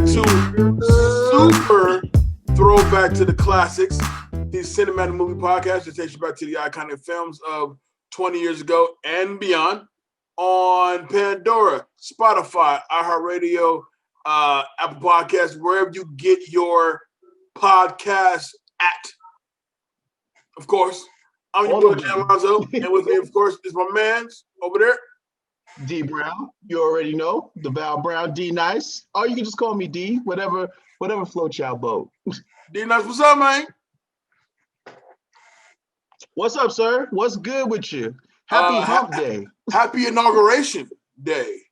to Super Throwback to the Classics, the cinematic movie podcast that takes you back to the iconic films of 20 years ago and beyond on Pandora, Spotify, iHeartRadio, Apple Podcasts, wherever you get your podcasts at. Of course, I'm your boy, Jam Alonzo, and with me, of course, is my man over there. D Brown, you already know. Duval Brown, D Nice. Or you can just call me D, whatever floats your boat. D Nice, what's up, man? What's up, sir? What's good with you? Happy Hump Day. Happy Inauguration Day.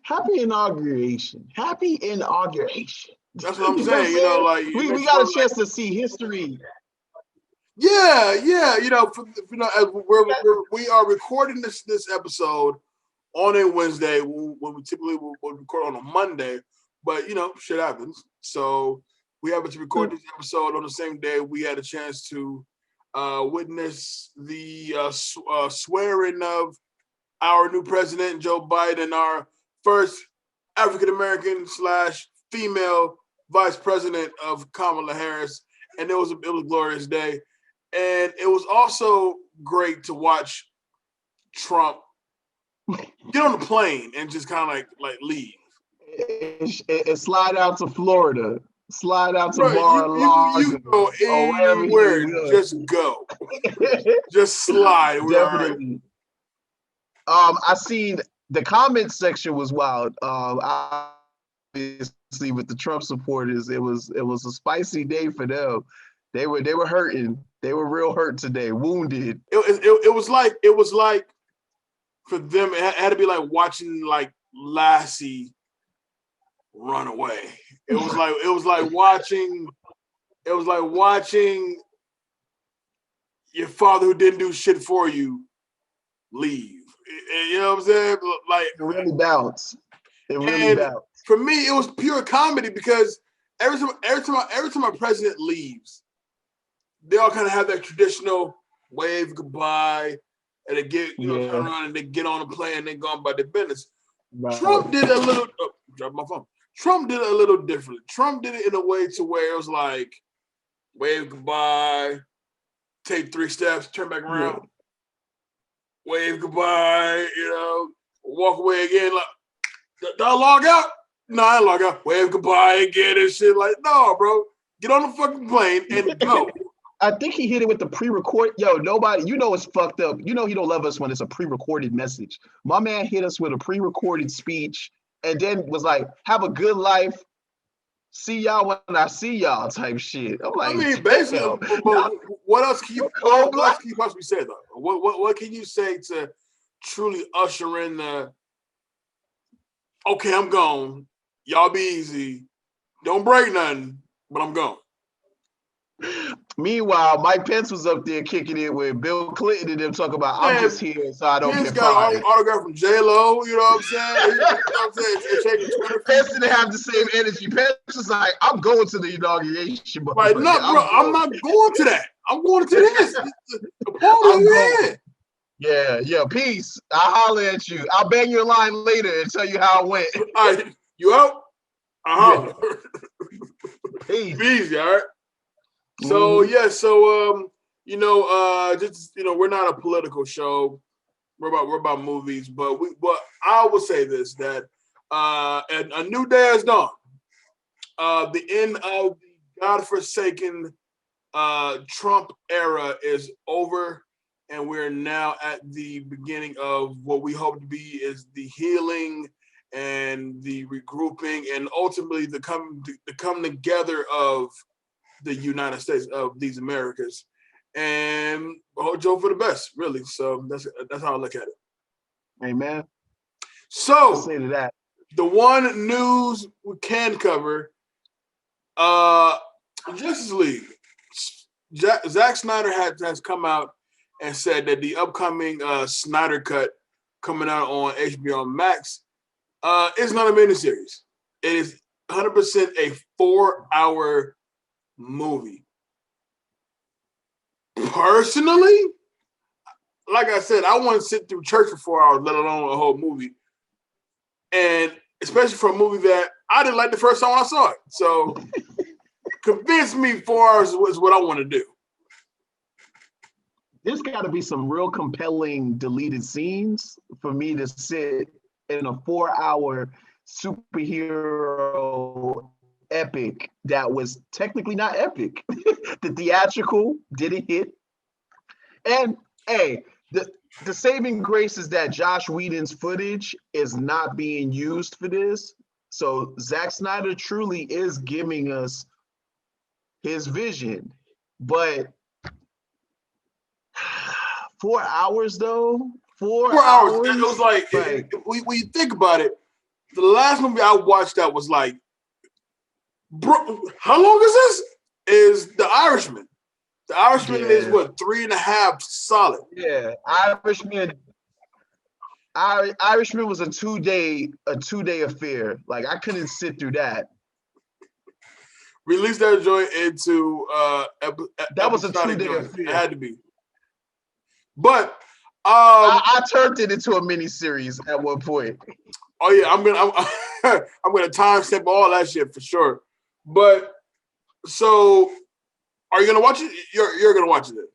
Happy inauguration. Happy inauguration. That's what I'm saying. You know, like we got a chance to see history. Yeah. You know, as we are recording this episode on a Wednesday when we typically would record on a Monday, but you know, shit happens. So we happen to record this episode on the same day we had a chance to witness the swearing of our new president, Joe Biden, our first African American / female vice president of Kamala Harris, and it was a glorious day. And it was also great to watch Trump get on the plane and just kind of like leave. And slide out to Florida. Slide out to Mar-a-Lago. You go anywhere. Just go. Just slide. Definitely. I seen the comment section was wild. Obviously, with the Trump supporters, it was a spicy day for them. They were hurting. They were real hurt today, wounded. It was like for them, it had to be like watching like Lassie run away. It was like watching your father who didn't do shit for you leave. You know what I'm saying? Like it really bounced. It really bounced. For me, it was pure comedy because every time a president leaves, they all kind of have that traditional wave goodbye, and they get turn around and they get on a plane and they go on by their business. Right. Trump did a little. Drop my phone. Trump did it a little differently. Trump did it in a way to where it was like wave goodbye, take 3 steps, turn back around, wave goodbye, you know, walk away again. Like, did I log out? No, I log out. Wave goodbye again and shit. Like, no, bro, get on the fucking plane and go. I think he hit it with the pre-record. Yo, nobody, you know it's fucked up. You know he don't love us when it's a pre-recorded message. My man hit us with a pre-recorded speech and then was like, have a good life. See y'all when I see y'all type shit. I'm like, I mean, basically, what else can you possibly say though? What can you say to truly usher in the okay, I'm gone. Y'all be easy. Don't break nothing, but I'm gone. Meanwhile, Mike Pence was up there kicking it with Bill Clinton and them talking about, I'm just here so I don't get got an autograph from J-Lo, you know what I'm saying? Pence didn't have the same energy. Pence was like, I'm going to the inauguration. Like, no, bro, I'm not going to that. I'm going to this. The party, Yeah, peace. I'll holler at you. I'll bang your line later and tell you how it went. All right, you out? Yeah. Peace, all right? So we're not a political show. We're about movies, but I will say this, that a new day has dawned. The end of the godforsaken Trump era is over, and we're now at the beginning of what we hope to be is the healing and the regrouping and ultimately the come together of the United States, of these Americas, and hope for the best, really. So that's how I look at it. Amen. So I'll say to that, the one news we can cover, Justice League. Zack Snyder has come out and said that the upcoming Snyder Cut coming out on HBO Max is not a miniseries. It is 100% a 4-hour movie. Personally, like I said, I want to sit through church for 4 hours, let alone a whole movie. And especially for a movie that I didn't like the first time I saw it. So convince me 4 hours is what I want to do. There's got to be some real compelling deleted scenes for me to sit in a 4-hour superhero epic that was technically not epic. The theatrical didn't hit. And hey, the saving grace is that Josh Whedon's footage is not being used for this. So Zack Snyder truly is giving us his vision. But 4 hours though? 4 hours. hours? It was like when you think about it, the last movie I watched that was like, bro, how long is this? Is The Irishman. The Irishman is what, 3.5 solid. Yeah, Irishman was a two-day affair. Like I couldn't sit through that. Release that joint into that was a 2-day affair. It had to be. But I turned it into a mini series at one point. Oh yeah, I'm gonna timestamp all that shit for sure. But so, are you gonna watch it? You're gonna watch it then?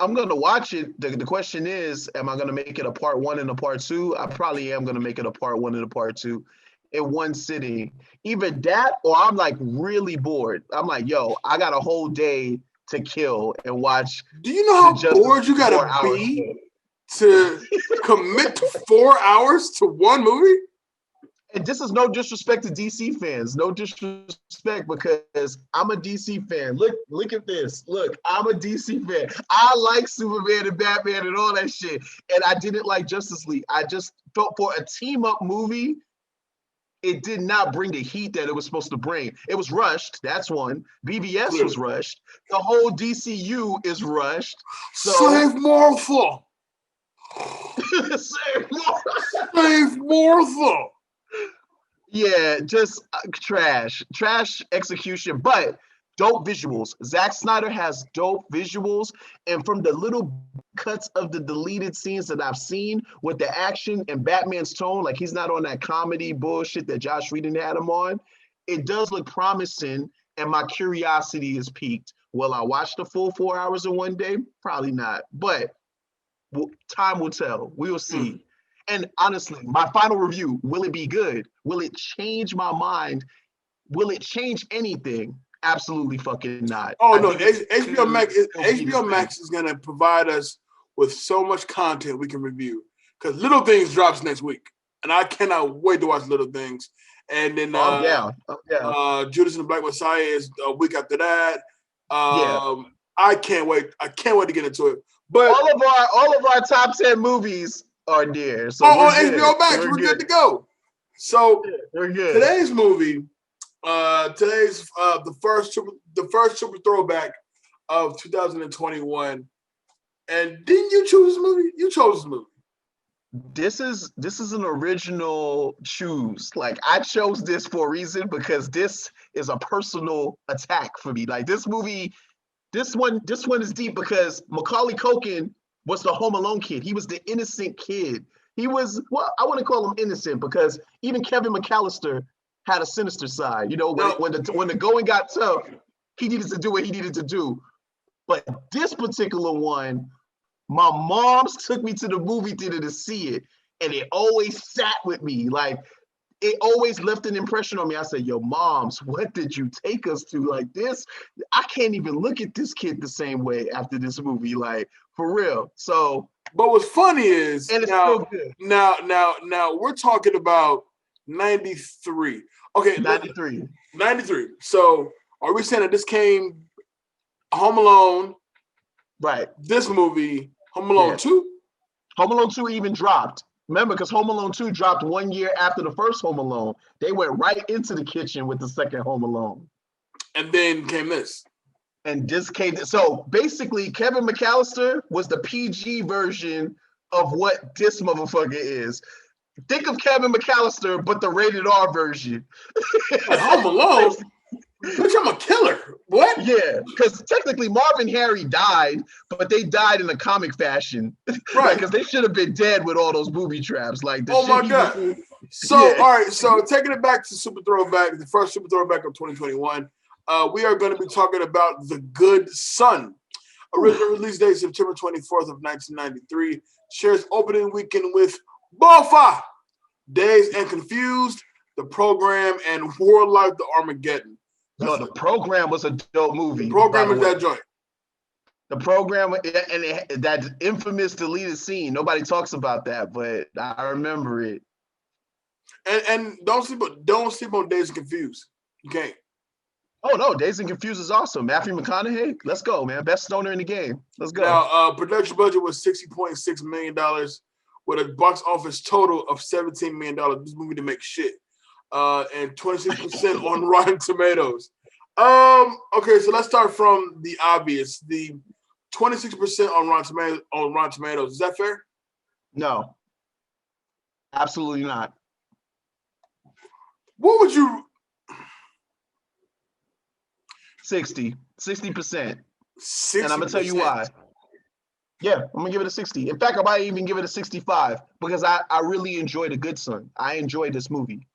I'm gonna watch it. The question is, am I gonna make it a part 1 and a part 2? I probably am gonna make it a part 1 and a part 2 in one sitting. Either that, or I'm like really bored. I'm like, yo, I got a whole day to kill and watch. Do you know how bored you gotta be to commit to 4 hours to one movie? And this is no disrespect to DC fans. No disrespect, because I'm a DC fan. Look at this. Look, I'm a DC fan. I like Superman and Batman and all that shit. And I didn't like Justice League. I just felt for a team-up movie, it did not bring the heat that it was supposed to bring. It was rushed. That's one. BVS was rushed. The whole DCU is rushed. So Save Martha. Save Martha. Yeah, just trash execution, but dope visuals. Zack Snyder has dope visuals, and from the little cuts of the deleted scenes that I've seen with the action and Batman's tone, like he's not on that comedy bullshit that Josh Whedon had him on, it does look promising, and my curiosity is piqued. Will I watch the full 4 hours in one day? Probably not, but time will tell. We will see. And honestly, my final review, will it be good? Will it change my mind? Will it change anything? Absolutely fucking not. Oh, no. HBO Max is going to provide us with so much content we can review. Because Little Things drops next week. And I cannot wait to watch Little Things. And then Judas and the Black Messiah is a week after that. I can't wait. I can't wait to get into it. But all of our top 10 movies are there. So on HBO Max, we're good to go. So we're good. Today's movie, today's the first super throwback of 2021. And didn't you choose this movie? You chose this movie. This is an original choose. Like I chose this for a reason, because this is a personal attack for me. Like this movie, this one is deep because Macaulay Culkin was the Home Alone kid. He was the innocent kid. He was, well, I want to call him innocent because even Kevin McAllister had a sinister side. You know, when the going got tough, he needed to do what he needed to do. But this particular one, my moms took me to the movie theater to see it, and it always sat with me. Like, it always left an impression on me. I said, yo, moms, what did you take us to? Like this, I can't even look at this kid the same way after this movie, like, for real. So, but what's funny is, and it's still good. Now we're talking about 93. Okay, 93. 93. So, are we saying that this came Home Alone? Right. This movie, Home Alone 2? Home Alone 2 even dropped. Remember, because Home Alone 2 dropped 1 year after the first Home Alone. They went right into the kitchen with the second Home Alone. And then came this. And this came. So basically, Kevin McAllister was the PG version of what this motherfucker is. Think of Kevin McAllister, but the rated R version. Home Alone? Bitch, I'm a killer. What? Yeah, because technically Marvin Harry died, but they died in a comic fashion. Right. Because they should have been dead with all those booby traps. Like the Oh shit my he God. was. So, Yeah. all right. So, taking it back to Super Throwback, the first Super Throwback of 2021, we are going to be talking about The Good Son. Original release date September 24th of 1993. Shares opening weekend with Bofa, Dazed and Confused, The Program, and War Like the Armageddon. Yo, the program was a dope movie. The program is that joint. The program and that infamous deleted scene. Nobody talks about that, but I remember it. And don't sleep on Dazed and Confused. You can't. Oh no, Dazed and Confused is awesome. Matthew McConaughey, let's go, man. Best stoner in the game. Let's go. Now, production budget was $60.6 million with a box office total of $17 million. This movie didn't make shit. And 26% on Rotten Tomatoes. Okay, so let's start from the obvious. The 26% on Rotten Tomatoes. Is that fair? No, absolutely not. What would you? 60%. 60%. And I'm gonna tell you why. Yeah, I'm gonna give it a 60. In fact, I might even give it a 65 because I really enjoyed A Good Son. I enjoyed this movie.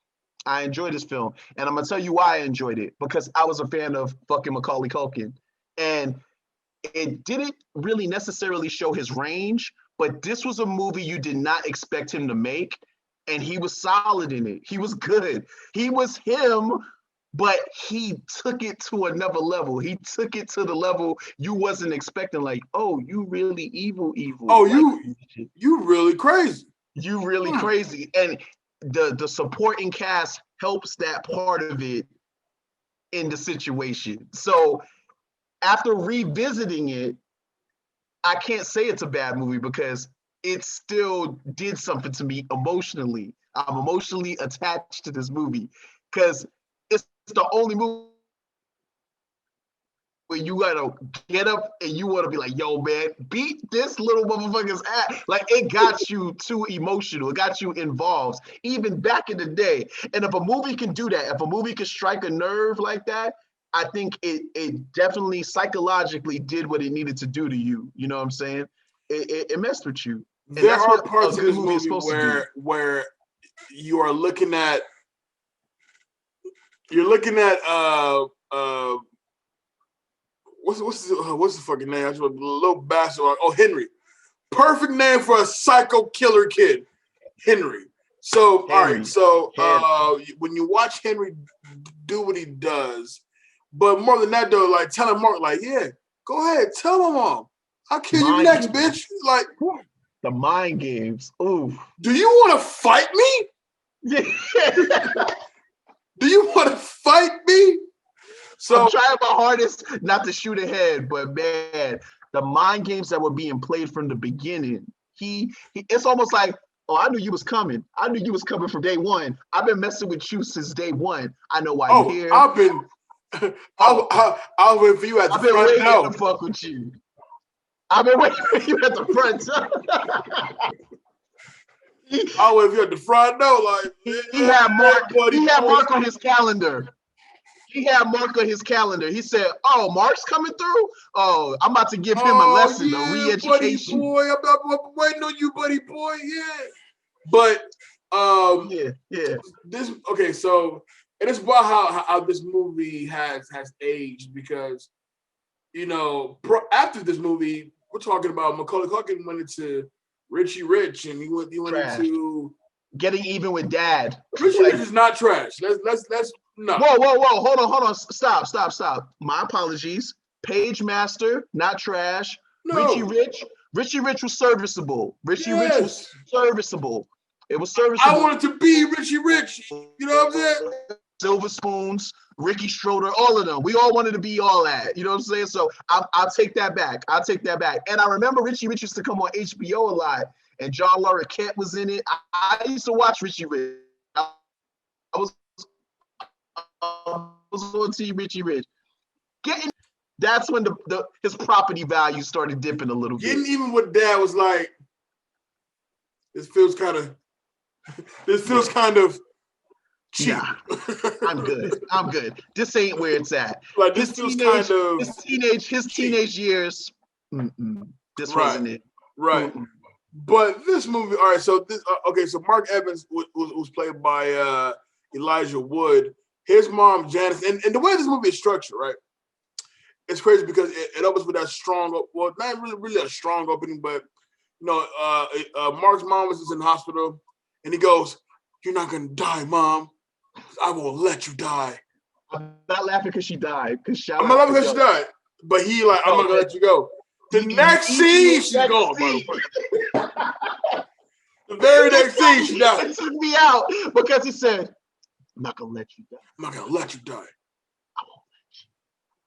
I enjoyed this film. And I'm gonna tell you why I enjoyed it. Because I was a fan of fucking Macaulay Culkin. And it didn't really necessarily show his range, but this was a movie you did not expect him to make. And he was solid in it. He was good. He was him, but he took it to another level. He took it to the level you wasn't expecting. Like, oh, you really evil. Oh, like, you really crazy. You really crazy. And the supporting cast helps that part of it in the situation. So after revisiting it, I can't say it's a bad movie because it still did something to me emotionally. I'm emotionally attached to this movie because it's the only movie where you gotta get up and you want to be like, yo, man, beat this little motherfucker's ass. Like, it got you too emotional. It got you involved, even back in the day. And if a movie can do that, if a movie can strike a nerve like that, I think it definitely psychologically did what it needed to do to you. You know what I'm saying? It messed with you. And there that's are what parts a of good this movie is movie supposed to do. where you are looking at what's the fucking name? I just a little bastard. Oh, Henry. Perfect name for a psycho killer kid. Henry. So Henry. All right. So when you watch Henry do what he does, but more than that though, like tell him Mark, like, yeah, go ahead, tell my mom. I'll kill you next, bitch. Like the mind games. Ooh. Do you want to fight me? Yeah. Do you want to fight me? So I'm trying my hardest not to shoot ahead, but man, the mind games that were being played from the beginning, it's almost like, oh, I knew you was coming. I knew you was coming from day one. I've been messing with you since day one. I know why you're here. I've been waiting for you at the front door. I've been waiting to fuck with you. I've been waiting for you at the front. I wait for you at the front door. Like he had Mark on his calendar. He had Mark on his calendar. He said, "Oh, Mark's coming through. Oh, I'm about to give him a lesson, a re-education." Buddy boy, I'm waiting on you, buddy boy. Yeah, but yeah. This okay. So and it's about how this movie has aged because after this movie, we're talking about Macaulay Culkin went into Richie Rich, and he went into Getting Even with Dad. Richie Rich is not trash. Let's no. Whoa! Hold on! Stop! My apologies. Page Master, not trash. No. Richie Rich was serviceable. Richie Rich was serviceable. It was serviceable. I wanted to be Richie Rich. You know what I'm saying? Silver Spoons, Ricky Schroeder, all of them. We all wanted to be all that. You know what I'm saying? So I'll take that back. And I remember Richie Rich used to come on HBO a lot, and John Larroquette was in it. I used to watch Richie Rich. I was on Team Richie Rich. That's when his property value started dipping a little bit. Getting Even with Dad was like, this feels kind of cheap. Nah, I'm good. I'm good. This ain't where it's at. Like this feels kind of his teenage years. This wasn't it. Right. But this movie, all right. So this, okay. So Mark Evans was played by Elijah Wood. His mom Janice, and the way this movie is structured, right? It's crazy because it opens with that strong, well, not really a strong opening, but you know, Mark's mom is in the hospital, and he goes, "You're not gonna die, Mom. I won't let you die." I'm not laughing because she died. I'm not laughing because she died, but he like, I'm not gonna let you go. The next scene, she's gone, by the way. The very next scene, she died. It took me out because he said, "I'm not gonna let you die. I'm not gonna let you die.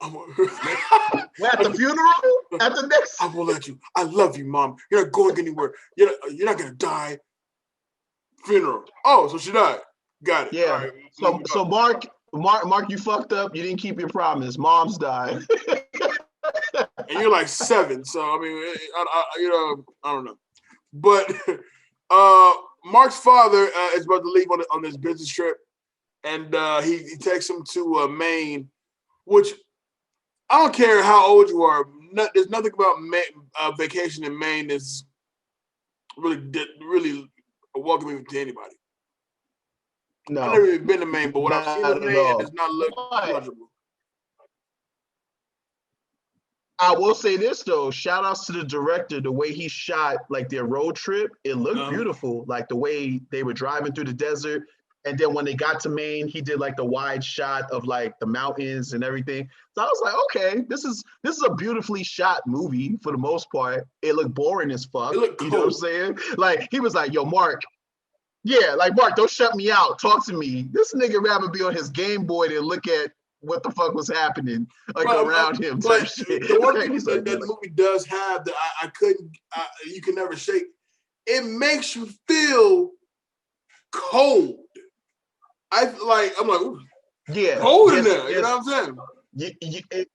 I won't let you." We're at the funeral? At the next? I won't let you. I love you, Mom. You're not going anywhere. You're not gonna die. Funeral. Oh, so she died. Got it. Yeah. Right. So Mark, you fucked up. You didn't keep your promise. Mom's died. And you're like 7, so I mean, I don't know. But Mark's father is about to leave on this business trip, and he takes him to Maine, which I don't care how old you are. There's nothing about vacation in Maine that's really welcoming to anybody. No, I've never even been to Maine, but what I've seen in Maine, it does not look pleasurable. I will say this though, shout outs to the director, the way he shot like their road trip, it looked beautiful. Like the way they were driving through the desert. And then when they got to Maine, he did like the wide shot of like the mountains and everything. So I was like, okay, this is a beautifully shot movie for the most part. It looked boring as fuck. It looked cool. You know what I'm saying? Like he was like, yo, Mark, yeah, like Mark, don't shut me out. Talk to me. This nigga rather be on his Game Boy than look at what the fuck was happening like around him. But the one thing that the movie does have that you can never shake, it makes you feel cold. I'm like, ooh, yeah, cold in there. You know what I'm saying?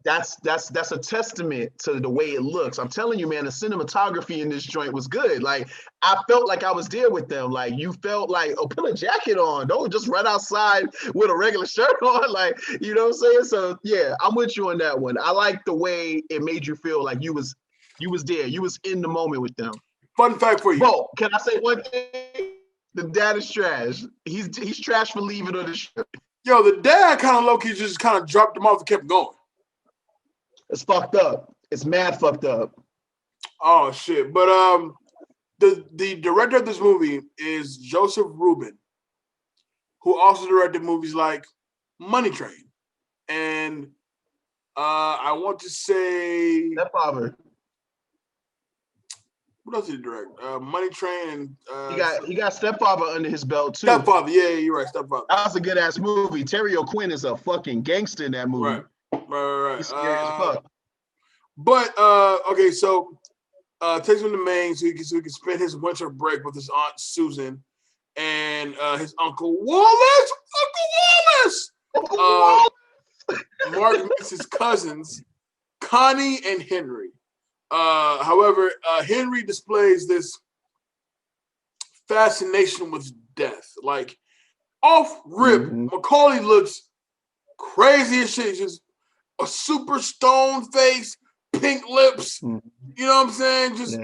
That's a testament to the way it looks. I'm telling you, man, the cinematography in this joint was good. Like I felt like I was there with them. Like you felt like, oh, put a jacket on. Don't just run outside with a regular shirt on. Like, you know what I'm saying? So yeah, I'm with you on that one. I like the way it made you feel like you was there. You was in the moment with them. Fun fact for you. Bro, can I say one thing? The dad is trash. He's trash for leaving on the ship. Yo, the dad kind of low-key just kind of dropped him off and kept going. It's fucked up. It's mad fucked up. Oh shit! But the director of this movie is Joseph Rubin, who also directed movies like Money Train, and I want to say Stepfather. What else did he direct? Money Train and he got Stepfather under his belt too. Stepfather, yeah, you're right. Stepfather. That was a good ass movie. Terry O'Quinn is a fucking gangster in that movie. Right. He's scary as fuck. But okay, so takes him to Maine so he can spend his winter break with his aunt Susan and his uncle Wallace. Uncle Wallace. Mark meets his cousins Connie and Henry. However, Henry displays this fascination with death. Like off rip, Macaulay looks crazy as shit. Just a super stone face, pink lips. You know what I'm saying? Just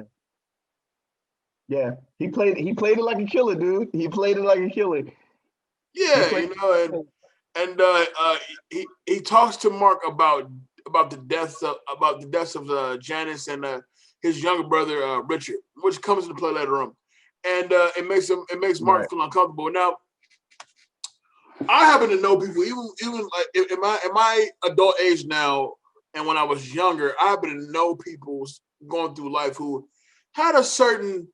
yeah. He played it like a killer, dude. He played it like a killer. Yeah, you know, and he talks to Mark about the deaths of Janice and his younger brother Richard, which comes into play later on, and it makes Mark feel uncomfortable. Now, I happen to know people even like in my adult age now, and when I was younger, I happen to know people going through life who had a certain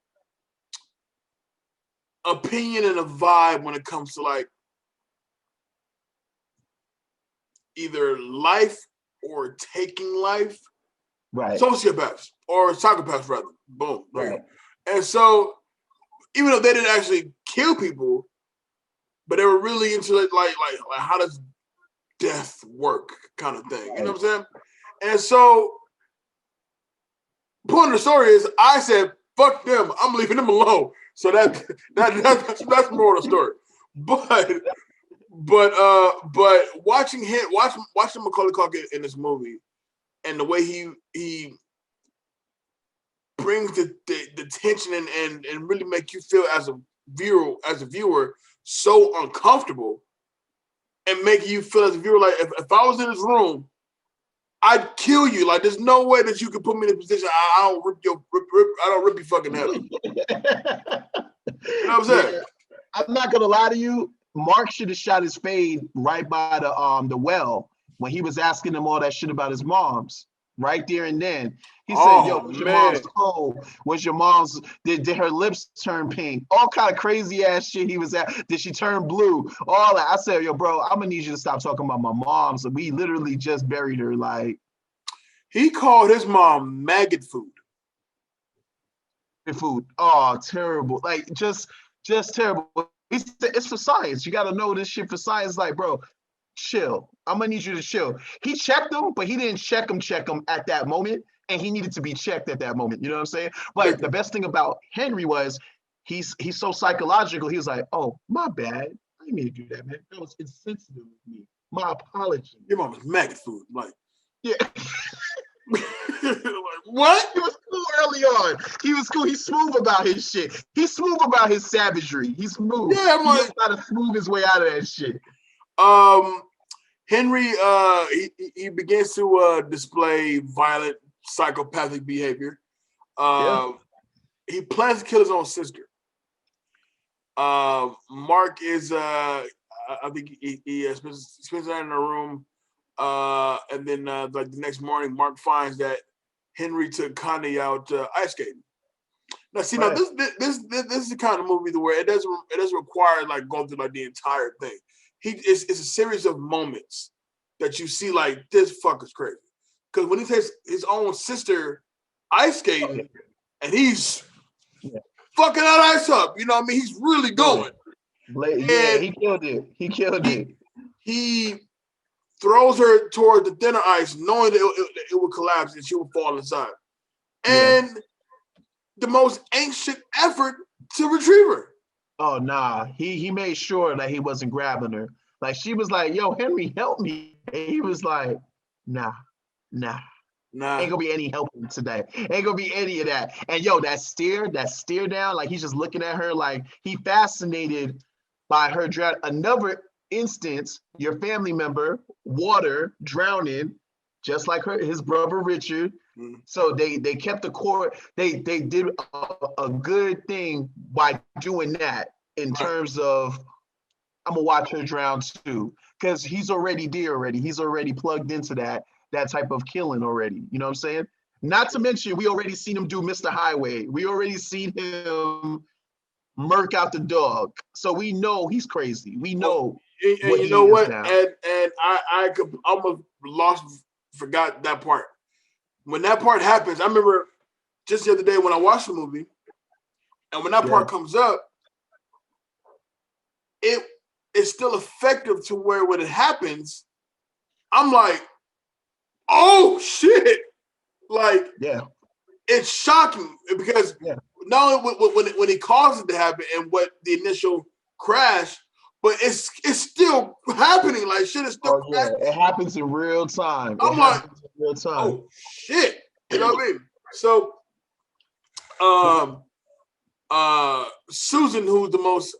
opinion and a vibe when it comes to like either life or taking life. Right. Sociopaths or psychopaths, rather. Boom. Right. And so, even though they didn't actually kill people, but they were really into it, like how does death work, kind of thing. You know what I'm saying? And so, point of the story is, I said, "Fuck them. I'm leaving them alone." So that's more of the story. but watching Macaulay Culkin in this movie and the way he brings the tension and really make you feel as a viewer so uncomfortable and making you feel as a viewer like if I was in this room, I'd kill you. Like there's no way that you could put me in a position I don't rip your fucking head off. You know what I'm saying? Yeah. I'm not gonna lie to you. Mark should have shot his fade right by the well when he was asking him all that shit about his mom's. Right there and then. He said, yo, was your mom's cold? Was your mom's, did her lips turn pink? All kind of crazy ass shit he was at. Did she turn blue? All that. I said, yo, bro, I'm gonna need you to stop talking about my mom. So we literally just buried her. Like, he called his mom maggot food. Food. Oh, terrible. Like, just terrible. It's for science. You got to know this shit for science. Like, bro, chill. I'm gonna need you to chill. He checked him, but he didn't check him at that moment, and he needed to be checked at that moment. You know what I'm saying? But the best thing about Henry was he's so psychological. He was like, "Oh, my bad. I didn't mean to do that, man. That was insensitive of me. My apology." Your mom was maggot food, like yeah. like, what? He was cool early on. He was cool. He's smooth about his shit. He's smooth about his savagery. He's smooth. Yeah, he knows how to smooth his way out of that shit. Henry, he begins to display violent, psychopathic behavior. He plans to kill his own sister. Mark is, I think he spends the night in a room, and then like the next morning, Mark finds that Henry took Connie out ice skating. Now, see, now this is the kind of movie where it doesn't require like going through like the entire thing. It's a series of moments that you see like this fucker's crazy. Because when he takes his own sister ice skating and he's fucking that ice up, you know what I mean? He's really going. Yeah, he killed it. He killed it. He throws her toward the thinner ice, knowing that it would collapse and she would fall inside. And the most ancient effort to retrieve her. Oh, nah. He made sure that he wasn't grabbing her. Like, she was like, yo, Henry, help me. And he was like, nah. Ain't gonna be any helping today. Ain't gonna be any of that. And yo, that stare down, like he's just looking at her like he fascinated by her drown. Another instance, your family member, water, drowning, just like his brother Richard. So they kept the core. They did a good thing by doing that in terms of I'm gonna watch her drown too, because he's already there already. He's already plugged into that type of killing already. You know what I'm saying? Not to mention we already seen him do Mr. Highway. We already seen him murk out the dog. So we know he's crazy. We know. And you know what? Now. And I almost forgot that part. When that part happens, I remember just the other day when I watched the movie, and when that part comes up, it's still effective to where when it happens, I'm like, oh shit! Like, it's shocking because not only when it caused it to happen and what the initial crash, but it's still happening. Like shit is still happening. It happens in real time. I'm like, oh shit! You know what I mean? So, Susan, who's the most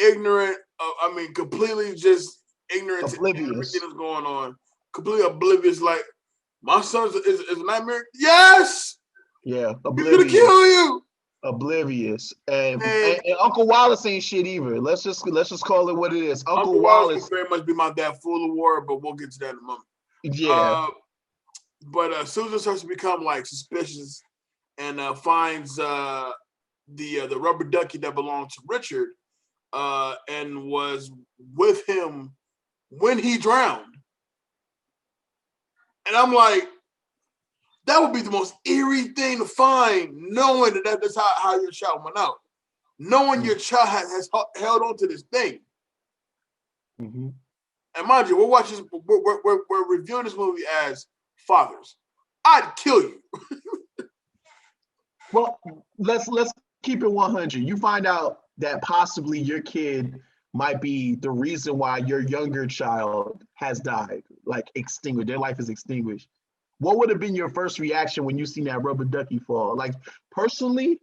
ignorant, completely just ignorant to everything that's going on, completely oblivious. Like, my son is a nightmare. Yes. Yeah, oblivious. He's gonna kill you. Oblivious, and Uncle Wallace ain't shit either. Let's just call it what it is. Uncle Wallace very much be my dad, full of war, but we'll get to that in a moment. Yeah. But Susan starts to become like suspicious and finds the rubber ducky that belonged to Richard and was with him when he drowned. And I'm like, that would be the most eerie thing to find, knowing that's how your child went out. Knowing your child has held on to this thing. Mm-hmm. And mind you, we're reviewing this movie as fathers. I'd kill you. Well, let's keep it 100. You find out that possibly your kid might be the reason why your younger child has died, like extinguished, their life is extinguished. What would have been your first reaction when you seen that rubber ducky fall? Like, personally,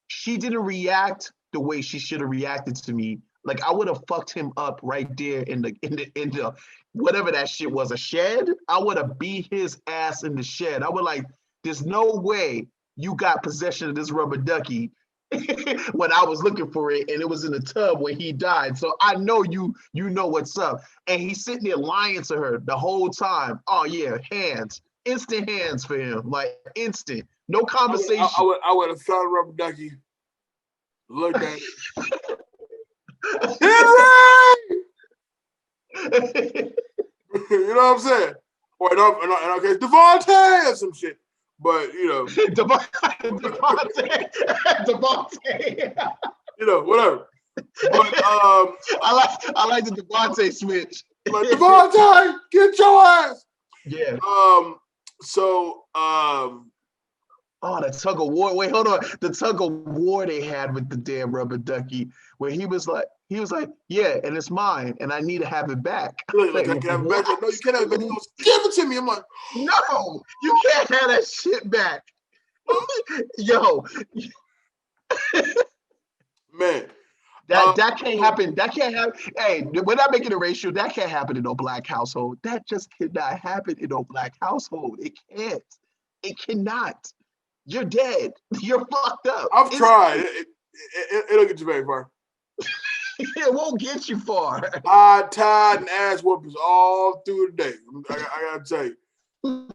she didn't react the way she should have reacted to me. Like, I would have fucked him up right there in the whatever that shit was, a shed. I would have beat his ass in the shed. I would like, there's no way you got possession of this rubber ducky when I was looking for it, and it was in the tub when he died. So I know you know what's up. And he's sitting there lying to her the whole time. Oh yeah, hands, instant hands for him, like instant, no conversation. I would have found rubber ducky, looked at it. Henry! You know what I'm saying? Or in our case, Devontae or some shit. But you know, Devontae. You know, whatever. But I like the Devontae switch. Like, Devontae, get your ass. Yeah. Oh, the tug of war. Wait, hold on. The tug of war they had with the damn rubber ducky, where he was like, yeah, and it's mine, and I need to have it back. Like, I can have it back. Like, no, you can't have it back. He goes, give it to me. I'm like, no, you can't have that shit back. Yo. Man. That can't happen. That can't happen. Hey, we're not making a ratio. That can't happen in no black household. That just cannot happen in no black household. It can't. It cannot. You're dead. You're fucked up. I've tried. It'll get you very far. It won't get you far. Tied and ass whoopers all through the day. I gotta tell you.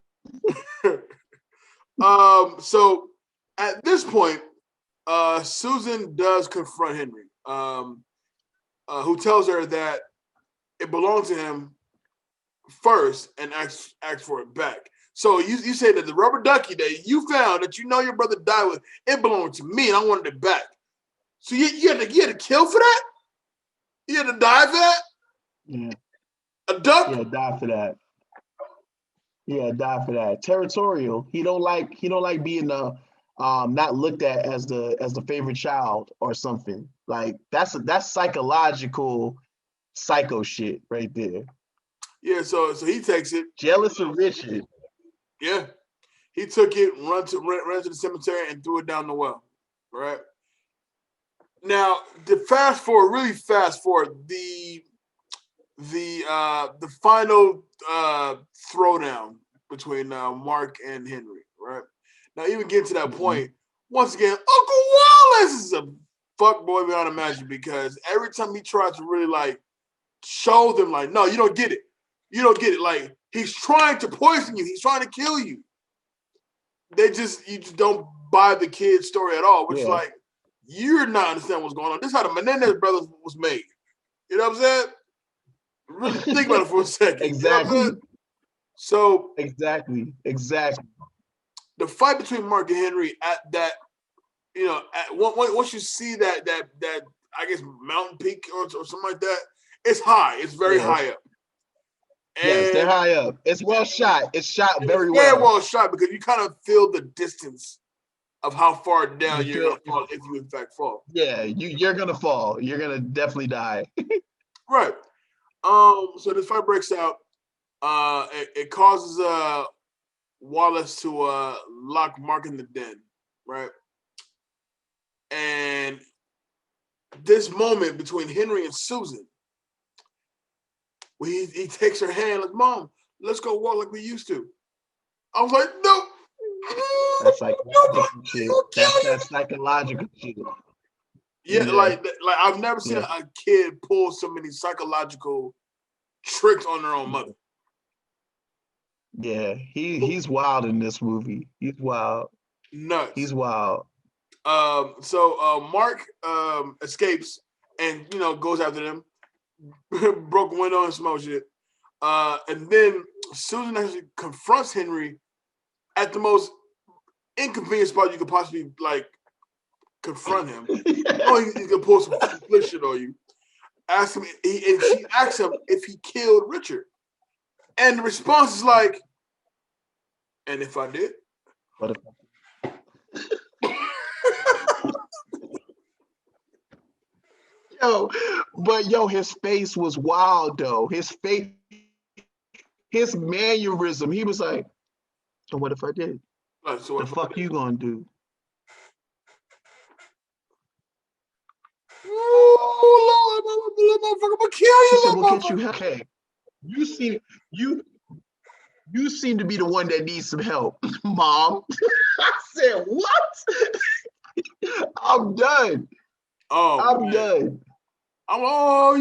So at this point, Susan does confront Henry, who tells her that it belongs to him first and asks for it back. So you say that the rubber ducky that you found that you know your brother died with, it belonged to me and I wanted it back. So you had to kill for that? You had to die for that? Yeah. A duck? Yeah, die for that. Yeah, die for that. Territorial. He don't like being not looked at as the favorite child or something. Like that's psychological psycho shit right there. Yeah, so he takes it. Jealous of Richard. Yeah. He took it, ran to the cemetery and threw it down the well. Right? Now, really fast forward, the final throwdown between Mark and Henry, right? Now, even getting to that point, once again, Uncle Wallace is a fuck boy beyond imagine, because every time he tries to really like show them like, no, you don't get it. You don't get it. Like, he's trying to poison you. He's trying to kill you. You just don't buy the kid's story at all, which is like, you're not understanding what's going on. This is how the Menendez brothers was made. You know what I'm saying? Really think about it for a second. Exactly. You know so exactly. The fight between Mark and Henry at that, once you see that I guess mountain peak or something like that, it's high. It's very high up. And yes, they're high up. It's well shot. It's shot very well shot, because you kind of feel the distance of how far down you're going to fall if you in fact fall. Yeah, you're going to fall. You're going to definitely die. Right. So this fight breaks out. It causes Wallace to lock Mark in the den, right? And this moment between Henry and Susan, where he takes her hand like, Mom, let's go walk like we used to. I was like, no. That's psychological shit. That's psychological shit. Yeah, like I've never seen a kid pull so many psychological tricks on their own mother. Yeah, he's wild in this movie. He's wild. Nuts. He's wild. So Mark escapes and goes after them. Broke window and some more shit. And then Susan actually confronts Henry at the most inconvenient spot you could possibly like confront him. He's gonna pull some split shit on you. She asks him if he killed Richard. And the response is like, and if I did? What if But his face was wild though. His face, his mannerism. He was like, "So what if I did? So The fuck you gonna do?" Ooh, little motherfucker, I'm gonna kill She you, said, little "We'll get motherfucker." you help." Okay, you seem you seem to be the one that needs some help, Mom. I said, "What?" I'm done. Oh I'm man. done.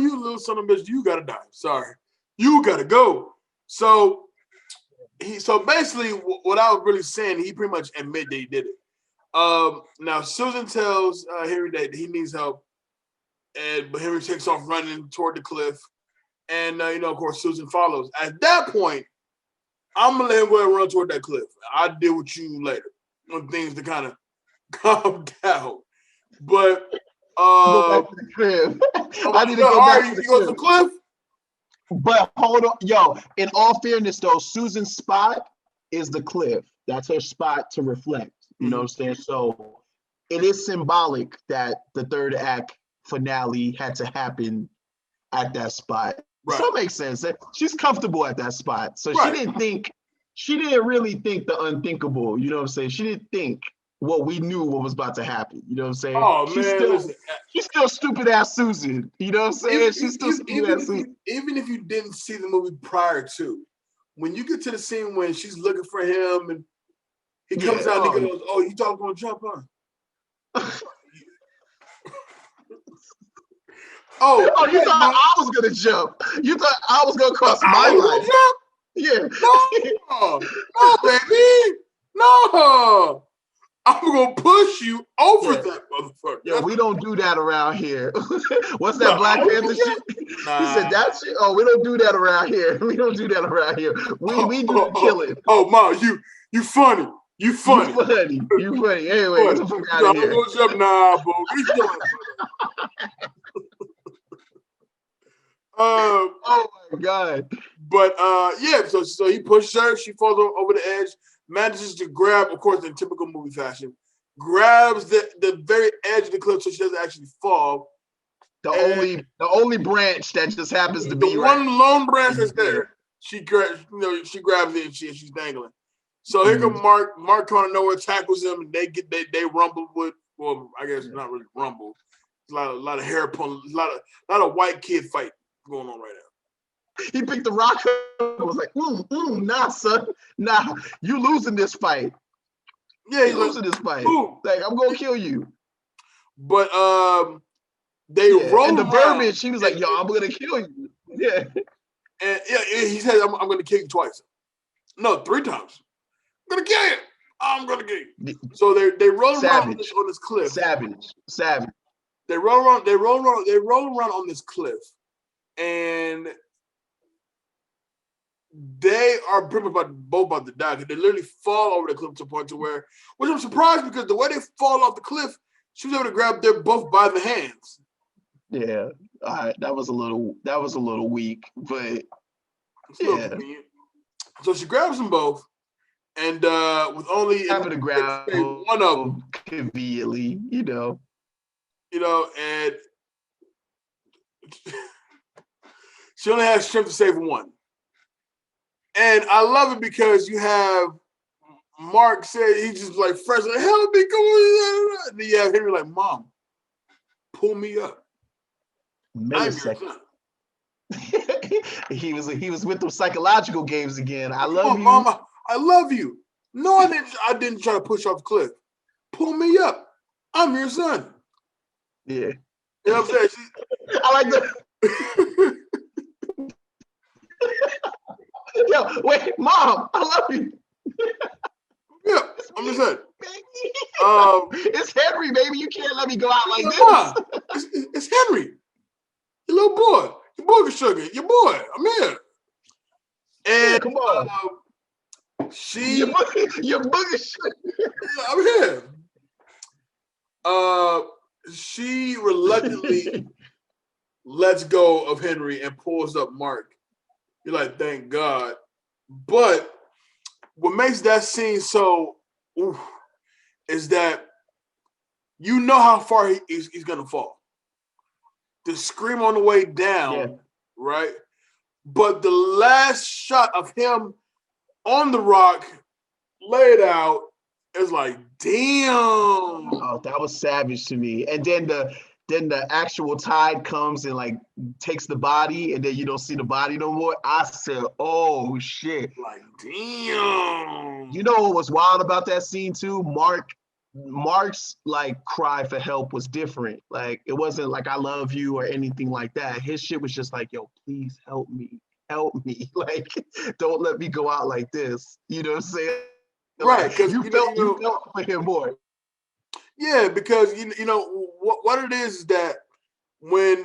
You little son of a bitch, you gotta die. Sorry. You gotta go. So basically what I was really saying, he pretty much admitted that he did it. Now Susan tells Henry that he needs help, but Henry takes off running toward the cliff. And of course, Susan follows. At that point, I'm gonna let him go ahead and run toward that cliff. I'll deal with you later when things to kind of calm down. But Go back to the crib. I need to go back to the you go to the crib. cliff? But hold on, in all fairness though, Susan's spot is the cliff. That's her spot to reflect. You know what I'm saying? So it is symbolic that the third act finale had to happen at that spot. Right. So it makes sense. She's comfortable at that spot. So Right. she didn't really think the unthinkable. You know what I'm saying? She didn't think what we knew what was about to happen. You know what I'm saying? Oh man, listen. She's still stupid ass Susan. You know what I'm saying? She's still stupid ass Susan. Even if you didn't see the movie prior to, when you get to the scene when she's looking for him and he comes out and he goes, "Oh, you thought I was gonna jump on?" You thought I was gonna jump. You thought I was gonna cross my line. Jump? Yeah. No, baby. No. I'm gonna push you over that motherfucker. Yeah, we don't do that around here. What's that Black Panther shit? Nah. He said that shit. Oh, we don't do that around here. We don't do that around here. We do the killing. Oh, Mom, you funny. You funny. You funny. Anyway, get the fuck out of here. Nah, bro. Oh my God. But so he pushes her, she falls over the edge, manages to grab, of course, in typical movie fashion, grabs the very edge of the cliff so she doesn't actually fall. The only branch that just happens to be the one lone branch that's there. She grabs it and she's dangling. So here comes Mark. Mark kind of nowhere tackles him, and they rumble with. Well, I guess not really rumble. A lot of hair pulling, a lot of white kid fight going on right now. He picked the rock up and was like, nah, son. Nah, you losing this fight. Yeah, he's losing this fight. Like, I'm gonna kill you. But they roll and the around. verbiage, he was like, yo, I'm gonna kill you. Yeah. And he said, I'm gonna kill you twice. No, 3 times. I'm gonna kill you. I'm gonna kill you. So they roll around on this cliff. Savage. They roll around on this cliff. And they are pretty much both about to die. They literally fall over the cliff to a point to where, which I'm surprised because the way they fall off the cliff, she was able to grab them both by the hands. Yeah, all right. That was a little weak, but convenient. So she grabs them both, and with only having to grab one of them conveniently, and she only has strength to save one. And I love it because you have Mark said he just like fresh, like, help me, come on. And then you have Henry like, Mom, pull me up. Millisecond. he was with those psychological games again. I love you, Mama. I love you. No, I didn't try to push off the cliff. Pull me up. I'm your son. Yeah. You know what I'm saying? I like that. Yo, wait, Mom, I love you. Yeah, I'm just saying. It's Henry, baby. You can't let me go out like this. It's Henry. Your little boy. Your booger sugar. Your boy. I'm here. And come on. Your booger sugar. I'm here. She reluctantly lets go of Henry and pulls up Mark. You're like, thank God. But what makes that scene so is that you know how far he's going to fall. to scream on the way down, right? But the last shot of him on the rock laid out is like, damn. Oh, that was savage to me. And then the actual tide comes and like takes the body, and then you don't see the body no more. I said, oh shit. Like, damn. You know what was wild about that scene too? Mark's like cry for help was different. Like it wasn't like I love you or anything like that. His shit was just like, yo, please help me. Help me. Like, don't let me go out like this. You know what I'm saying? Right, because you felt for him more. Yeah, because you know what it is that when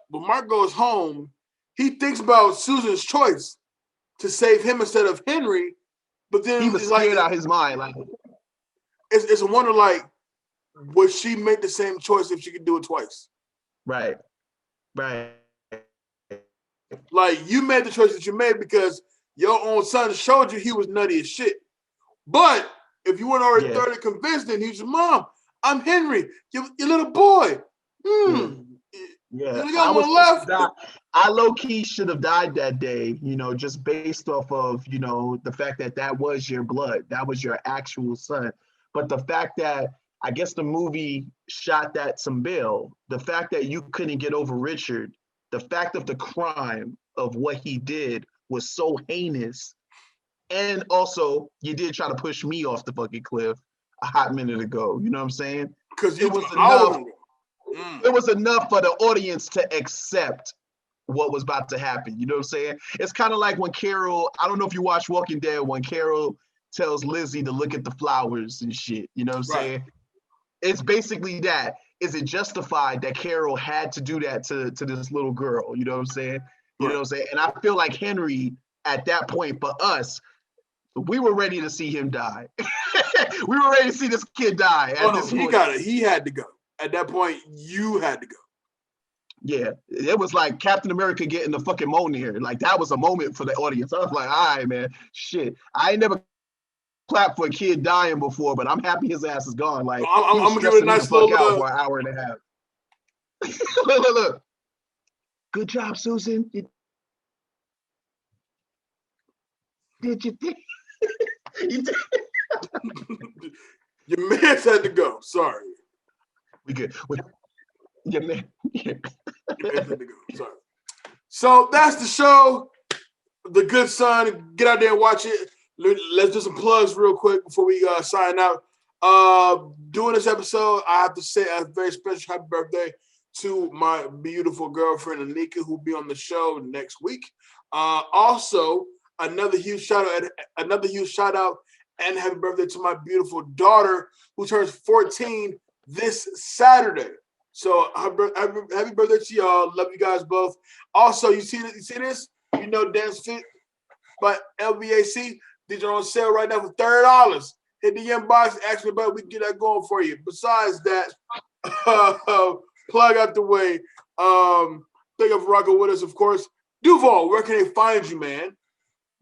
Mark goes home, he thinks about Susan's choice to save him instead of Henry, but then he was scared out of his mind. Like it's a wonder, like, would she make the same choice if she could do it twice? Right. Like, you made the choice that you made because your own son showed you he was nutty as shit. But if you weren't already thoroughly convinced, then he's your mom. I'm Henry, your little boy. Yeah, you got one left. I low-key should have died that day, you know, just based off of, you know, the fact that was your blood. That was your actual son. But the fact that, I guess the movie shot that some bail, the fact that you couldn't get over Richard, the fact of the crime of what he did was so heinous. And also, you did try to push me off the fucking cliff a hot minute ago. You know what I'm saying? Because it was enough. It was enough for the audience to accept what was about to happen. You know what I'm saying? It's kind of like when Carol, I don't know if you watch Walking Dead, when Carol tells Lizzie to look at the flowers and shit. You know what I'm saying? It's basically that. Is it justified that Carol had to do that to this little girl? You know what I'm saying? You know what I'm saying? And I feel like Henry, at that point, for us, we were ready to see him die. We were ready to see this kid die. He had to go. At that point, you had to go. Yeah, it was like Captain America getting the fucking Mjolnir. Like, that was a moment for the audience. I was like, all right, man, shit. I ain't never clapped for a kid dying before, but I'm happy his ass is gone. Like, I'm gonna give it a nice little out for an hour and a half. Look. Good job, Susan. Did you think? You did. Your man had to go. Sorry. We good. Your man. Your man had to go. Sorry. So that's the show. The Good Son. Get out there and watch it. Let's do some plugs real quick before we sign out. Doing this episode, I have to say a very special happy birthday to my beautiful girlfriend Anika, who'll be on the show next week. Also, another huge shout out and happy birthday to my beautiful daughter who turns 14 this Saturday. So happy birthday to y'all. Love you guys both. Also, you see this? You know, Dance Fit by LVAC. These are on sale right now for $30. Hit the inbox, ask me about it. We can get that going for you. Besides that, plug out the way. Thank you for rocking with us, of course. Duval, where can they find you, man?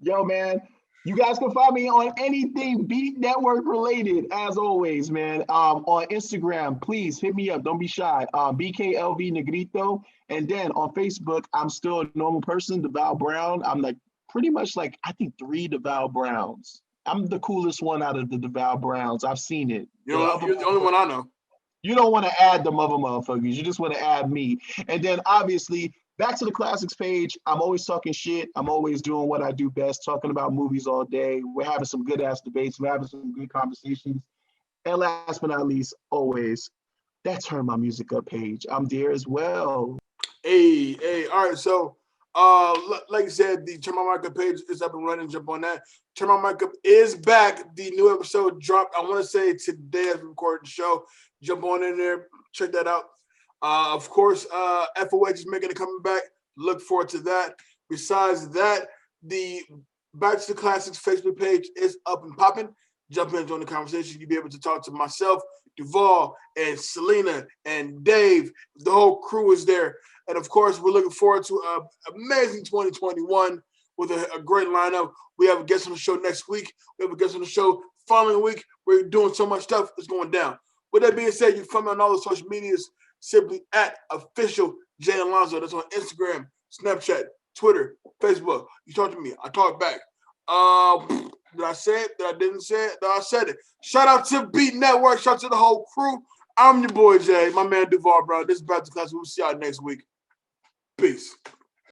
Yo, man, you guys can find me on anything Beat Network related, as always, man. On Instagram, please hit me up. Don't be shy. BKLV Negrito. And then on Facebook, I'm still a normal person, Duval Brown. I'm like pretty much like, I think 3 Duval Browns. I'm the coolest one out of the Duval Browns. I've seen it. You're the only one I know. You don't want to add them other motherfuckers. You just want to add me. And then obviously, back to the classics page. I'm always talking shit. I'm always doing what I do best, talking about movies all day. We're having some good ass debates. We're having some good conversations. And last but not least, always, that Turn My Music Up page. I'm there as well. Hey. All right. So, like I said, the Turn My Mic Up page is up and running. Jump on that. Turn My Mic Up is back. The new episode dropped, I want to say today as we record the show. Jump on in there. Check that out. Of course, FOH is making a coming back. Look forward to that. Besides that, the Back to the Classics Facebook page is up and popping. Jump in and join the conversation. You'll be able to talk to myself, Duval, and Selena, and Dave. The whole crew is there. And of course, we're looking forward to an amazing 2021 with a great lineup. We have a guest on the show next week. We have a guest on the show following week. We're doing so much stuff. It's going down. With that being said, you can find me on all the social medias. simply at official Jay Alonzo. That's on Instagram, Snapchat, Twitter, Facebook. You talk to me, I talk back. Did I say it? Did I didn't say it? No, I said it. Shout out to Beat Network. Shout out to the whole crew. I'm your boy Jay, my man Duval, bro. This is Back to Class. We'll see y'all next week. Peace.